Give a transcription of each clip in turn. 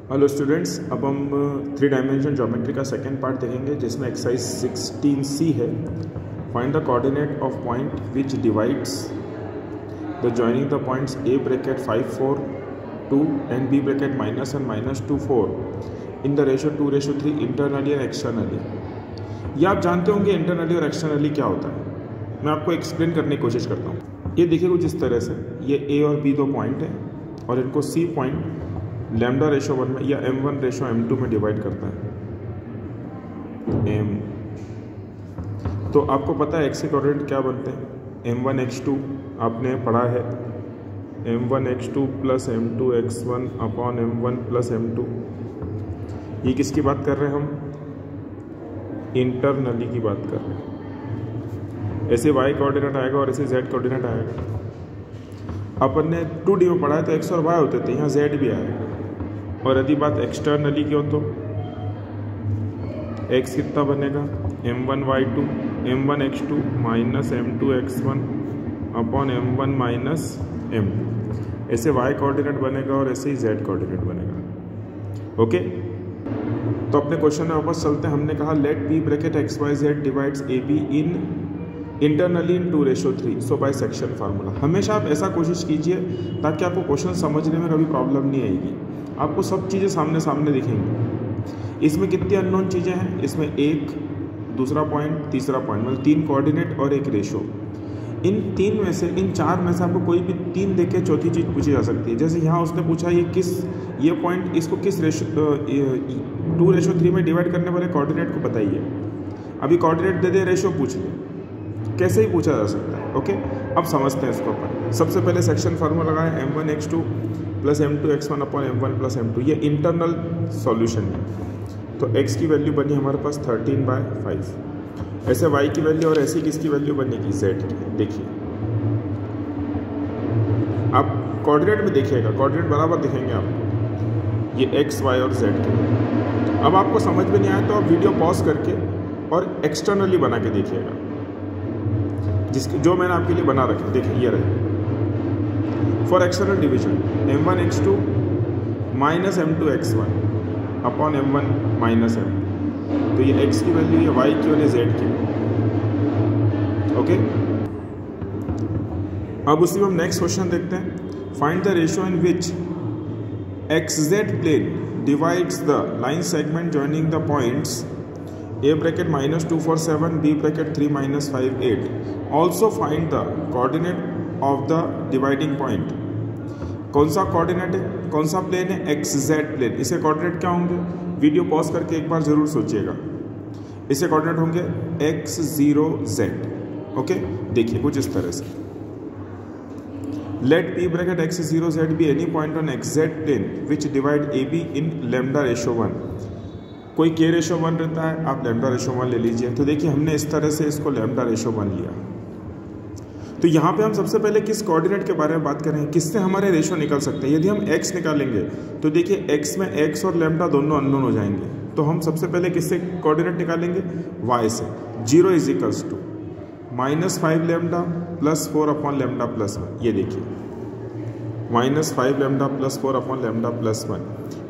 Hello students, अब हम 3 dimension geometry का सेकेंड पार्ट देखेंगे जिसमें एक्सरसाइज 16C है। Find the coordinate of point which divides the joining the points a bracket 5 4 2 and b bracket -1 -2 4 in the ratio 2:3 internally and externally. ये आप जानते होंगे इंटरनली और एक्सटर्नली क्या होता है। मैं आपको एक्सप्लेन करने की कोशिश करता हूँ। ये देखिए कुछ इस तरह से, ये a और b 2 पॉइंट हैं और इनको c पॉइंट लैम्डा रेशो 1 में या m1 रेशो m2 में डिवाइड करता है m। तो आपको पता है x के कोऑर्डिनेट क्या बनते हैं, m1 x2 आपने पढ़ा है, m1 x2 plus m2 x1 upon m1 plus m2। ये किसकी बात कर रहे हैं हम, इंटरनली की बात कर रहे हैं। ऐसे y कोऑर्डिनेट आएगा और ऐसे z कोऑर्डिनेट आएगा। अपन ने 2D में पढ़ा है तो x और y होते थे, यहाँ z भी आएगा। और यदि बात एक्सटर्नली की हो तो x कितना बनेगा, m1 y2 m1 x2 minus m2 x1 upon m1 minus m2। ऐसे y कोऑर्डिनेट बनेगा और ऐसे ही z कोऑर्डिनेट बनेगा। ओके, तो अपने क्वेश्चन में वापस चलते हैं। हमने कहा let b bracket x y z divides a b in internally in 2:3। So by section formula. हमेशा आप ऐसा कोशिश कीजिए ताकि आपको क्वेश्चन समझने में कभी प्रॉब्लम नहीं आएगी। आपको सब चीज़ें सामने सामने दिखेंगी। इसमें कितनी अननोन चीज़ें हैं, इसमें एक, दूसरा पॉइंट, तीसरा पॉइंट, मतलब 3 कोऑर्डिनेट और एक रेशो। इन 3 में से, इन 4 में से आपको कोई भी 3 देख के चौथी चीज़ पूछी जा सकती है। जैसे यहाँ उसने पूछा ये पॉइंट इसको किस रेशो 2:3 में डिवाइड करने वाले कोऑर्डिनेट को बताइए। अभी कोऑर्डिनेट दे दे, रेशो पूछ ले, कैसे ही पूछा जा सकता है। ओके, अब समझते हैं इसको अपन। सबसे पहले सेक्शन फार्मूला लगाएं, m1 x2 plus m2 x1 upon m1 plus m2। ये इंटरनल सॉल्यूशन है। तो x की वैल्यू बनी हमारे पास 13/5। ऐसे y की वैल्यू और ऐसी किसकी वैल्यू बनेगी, z की। देखिए आप कोऑर्डिनेट में देखिएगा, कोऑर्डिनेट बराबर दिखेंगे आपको, ये x y और z के। अब आपको समझ में नहीं आया तो आप वीडियो पॉज करके और एक्सटर्नली बना के देखिएगा, जो मैंने आपके लिए बना रखे। देखिए ये रहे for external division m1 x2 minus m2 x1 upon m1 minus m2। तो ये x की वैल्यू, ये y की और ये z की। ओके, अब उसी में हम नेक्स्ट क्वेश्चन देखते हैं। Find the ratio in which xz plane divides the line segment joining the points a bracket -2 4 7 b bracket 3 -5 8। Also find the coordinate of the dividing point. कौन सा कोऑर्डिनेट है, कौन सा प्लेन है, xz प्लेन। इसे coordinate क्या होंगे, video pause करके एक बार जरूर सोचिएगा। इसे कोऑर्डिनेट होंगे x0 z। ओके, देखिए कुछ इस तरह से, let p bracket x0 z be any point on xz plane which divide ab in lambda ratio 1। कोई k रेशो 1 रहता है, आप लैम्डा रेशो 1 ले लीजिए। तो देखिए हमने इस तरह से इसको लैम्डा रेशो 1 लिया। तो यहाँ पे हम सबसे पहले किस कोऑर्डिनेट के बारे में बात करें, किससे हमारे रेशो निकल सकते हैं। यदि हम x निकालेंगे तो देखिए x में x और लैम्डा दोनों अननोन हो जाएंगे। तो हम सबसे पहले किससे कोऑर्डिनेट निकालेंगे, y से। 0 is to -5 lambda plus 4 upon lambda plus 1। ये देखिए -5 lambda plus 4 upon lambda plus 1,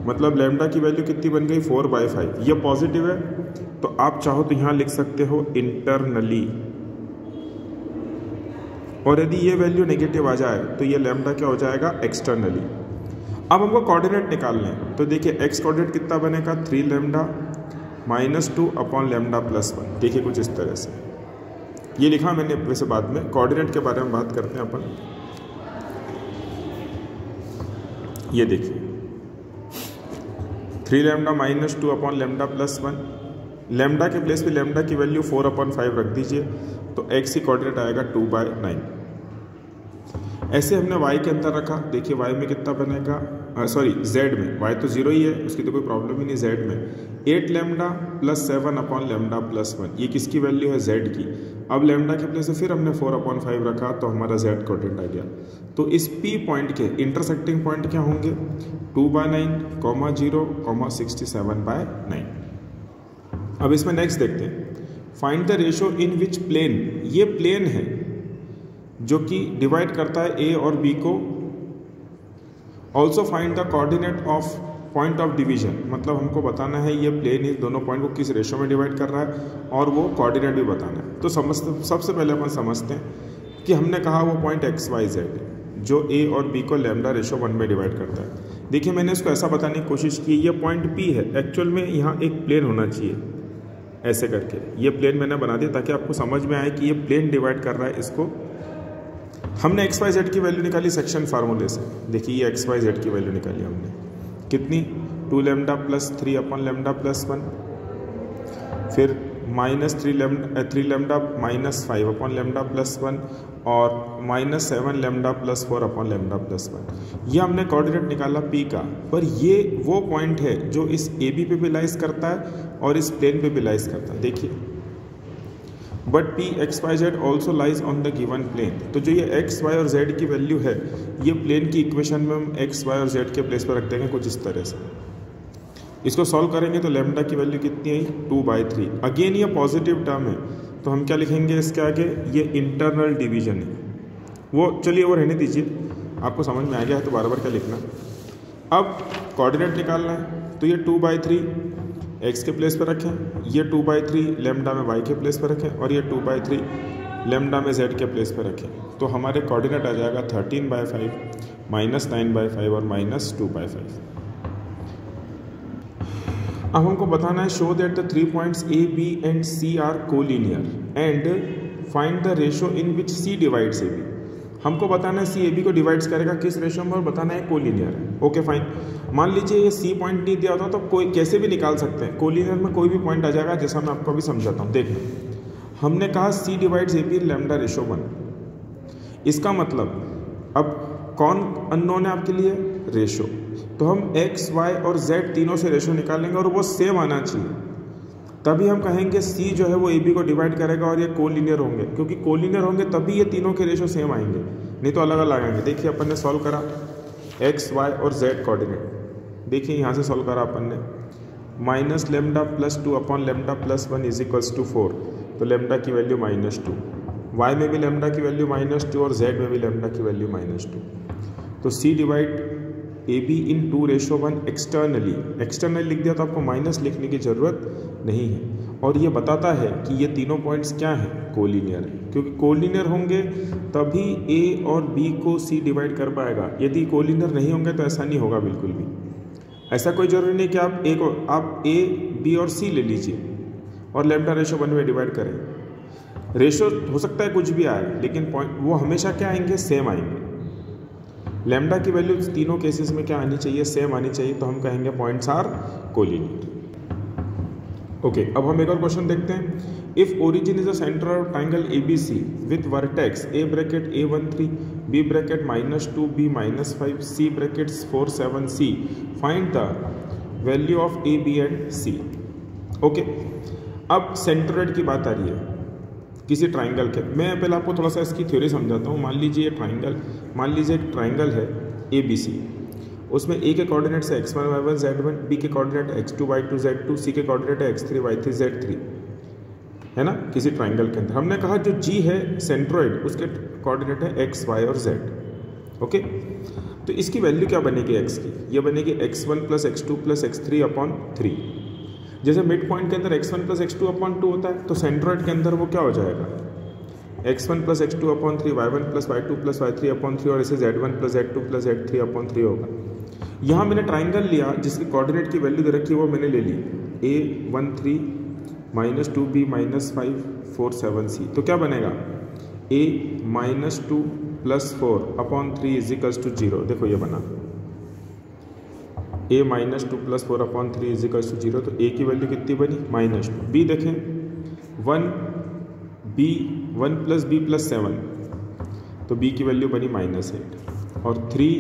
मतलब लैम्डा की वैल्यू कितनी बन गई, 4/5। ये पॉजिटिव है तो आप चाहो तो यहाँ लिख सकते हो इंटरनली, और यदि ये वैल्यू नेगेटिव आ जाए तो ये लैम्डा क्या हो जाएगा, एक्सटर्नली। अब हमको कोऑर्डिनेट निकालना है। तो देखिए x कोऑर्डिनेट कितना बनेगा, 3 लैम्डा -2 अपॉन लैम्डा प्लस 1। देखिए कुछ इस तरह से, ये लिखा मैंने वैसे बाद में। कोऑर्डिनेट के बारे में बात करते हैं अपन। ये देखिए 3 lambda -2 upon lambda plus 1। Lambda के प्लेस पे लैम्डा की वैल्यू 4/5 रख दीजिए, तो x की कोऑर्डिनेट आएगा 2/9। ऐसे हमने y के अंदर रखा। देखिए y में कितना बनेगा, सॉरी z में, y तो 0 ही है, उसकी तो कोई प्रॉब्लम ही नहीं। z में 8 lambda plus 7 upon lambda plus 1। ये किसकी वैल्यू है, z की। अब लैम्डा के प्लेस से फिर हमने 4/5 रखा तो हमारा z कोऑर्डिनेट आ गया। तो इस p पॉइंट के इंटरसेक्टिंग पॉइंट क्या होंगे, 2/9, 0, 67/9। अब इसमें नेक्स्ट देखते हैं। Find the ratio in which plane, ये प्लेन है जो कि डिवाइड करता है ए और बी को। Also find the coordinate of point of division, मतलब हमको बताना है ये प्लेन इस दोनों पॉइंट को किस रेशो में डिवाइड कर रहा है और वो कोऑर्डिनेट भी बताना है। तो सबसे पहले अपन समझते हैं कि हमने कहा वो पॉइंट एक्स वाई जेड जो ए और बी को लैम्डा रेशो 1 में डिवाइड करता है। देखिए मैंने इसको ऐसा बताने की कोशिश की, ये पॉइंट पी है, एक्चुअल में यहाँ एक प्लेन होना चाहिए ऐसे करके, ये प्लेन मैंने बना दिया ताकि आपको समझ में आए कि ये प्लेन डिवाइड कर रहा है इसको। हमने एक्स वाई जेड की वैल्यू निकाली सेक्शन फार्मूले से। देखिए ये एक्स वाई जेड की वैल्यू निकाली हमने कितनी, 2 lambda plus 3 upon lambda plus 1, फिर -3 lambda minus 5 upon lambda plus 1 और -7 lambda plus 4 upon lambda plus 1। ये हमने कोऑर्डिनेट निकाला पी का, पर ये वो पॉइंट है जो इस ए बी पे भी लाइज करता है और इस प्लेन पे भी लाइज करता है। देखिए but P X Y Z also lies on the given plane. तो जो ये एक्स वाई और जेड की वैल्यू है ये प्लेन की इक्वेशन में हम एक्स वाई और जेड के प्लेस पर रख देंगे कुछ इस तरह से। इसको सॉल्व करेंगे तो लैम्डा की वैल्यू कितनी आई, 2/3। अगेन ये पॉजिटिव टर्म है तो हम क्या लिखेंगे इसके आगे, ये इंटरनल डिवीजन है। वो चलिए वो रहने दीजिए, आपको समझ में आ गया है तो बार बार क्या लिखना। अब कोऑर्डिनेट निकालना है तो ये 2/3 एक्स के प्लेस पर रखें, ये 2/3 लैम्डा में वाई के प्लेस पर रखें और ये 2/3 लैम्डा में जेड के प्लेस पर रखें। तो हमारे कोऑर्डिनेट आ जाएगा 13/5 -9/5 और -2/5। अब हमको बताना है show that the 3 points A B and C are collinear and find the ratio in which C divides A B. हमको बताना है सी ए बी को डिवाइड्स करेगा किस रेशो में और बताना है कोलिनियर है। ओके फाइन, मान लीजिए ये सी पॉइंट नहीं दिया होता तो कोई कैसे भी निकाल सकते हैं, कोलिनियर में कोई भी पॉइंट आ जाएगा, जैसा मैं आपको अभी समझाता हूँ। देखना हमने कहा C divides A B lambda ratio 1, इसका मतलब अब कौन अननोन है आपके लिए, रेशो। तो हम एक्स वाई और जेड तीनों से रेशो निकालेंगे और वो सेम आना चाहिए, तभी हम कहेंगे सी जो है वो ए बी को डिवाइड करेगा और ये कोलिनियर होंगे, क्योंकि कोलिनियर होंगे तभी ये तीनों के रेशो सेम आएंगे, नहीं तो अलग अलग आएंगे। देखिए अपन ने सॉल्व करा एक्स वाई और जेड कोऑर्डिनेट, देखिए यहाँ से सॉल्व करा अपन ने, minus lambda plus 2 upon lambda plus 1 is equals to 4, तो लेमडा की वैल्यू -2, वाई में भी लेमडा की वैल्यू -2 और जेड में भी लेमडा की वैल्यू -2। तो C divide A B in 2:1 externally लिख दिया तो आपको माइनस लिखने की ज़रूरत नहीं है। और ये बताता है कि ये तीनों पॉइंट्स क्या हैं, कोलिनियर है, क्योंकि कोलिनियर होंगे तभी ए और बी को सी डिवाइड कर पाएगा। यदि कोलिनियर नहीं होंगे तो ऐसा नहीं होगा बिल्कुल भी। ऐसा कोई ज़रूरी नहीं कि आप ए बी और सी ले लीजिए और लैम्डा रेशो 1 में डिवाइड करें। रेशो हो सकता है कुछ भी आए, लेकिन पॉइंट वो हमेशा क्या आएंगे, सेम आएंगे। लैम्डा की वैल्यू तीनों केसेस में क्या आनी चाहिए, सेम आनी चाहिए, तो हम कहेंगे पॉइंट्स आर कोलिनियर। ओके, अब हम एक और क्वेश्चन देखते हैं। If origin is a centre of triangle ABC with vertex A bracket A13, B bracket -2, B -5, C brackets 4, 7, C, find the value of A, B and C। Okay, अब centroid की बात आ रही है किसी ट्राइंगल के। मैं पहले आपको थोड़ा सा इसकी थ्योरी समझाता हूँ। मान लीजिए एक ट्राइंगल है ABC, उसमें A के कोऑर्डिनेट है x1 y1 z1, B के coordinate x2 y2 z2, C के कोऑर्डिनेट है x3 y3 z3, है ना, किसी ट्राइंगल के अंदर। हमने कहा जो G है सेंट्रोइड, उसके कोऑर्डिनेट है x, y और z। ओके, तो इसकी वैल्यू क्या बनेगी x की, ये बनेगी x1 + x2 + x3/3। जैसे मिड पॉइंट के अंदर x1 + x2/2 होता है, तो सेंट्रोइड के अंदर वो क्या हो जाएगा, x1 + x2/3, y1 + y2 + y3/3 और ऐसे z1 + z2 + z3/3 होगा। यहाँ मैंने ट्राइंगल लिया जिसके कोऑर्डिनेट की वैल्यू दे रखी है, वो मैंने ले ली A13 -2B -5 4 7 C। तो क्या बनेगा, A -2 + 4/3 = 0। देखो ये बना A -2 + 4/3 = 0, तो A की वैल्यू कितनी बनी, -2। B देखें 1 + B + 7, तो B की वैल्यू बनी -8 और 3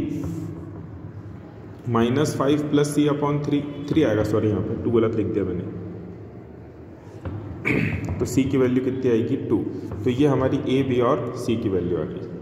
-5 + C/3 3 आएगा, सॉरी यहाँ पे 2 गलत लिख दिया मैंने, तो C की वैल्यू कितनी आएगी 2। तो ये हमारी A, B और C की वैल्यू आ गई।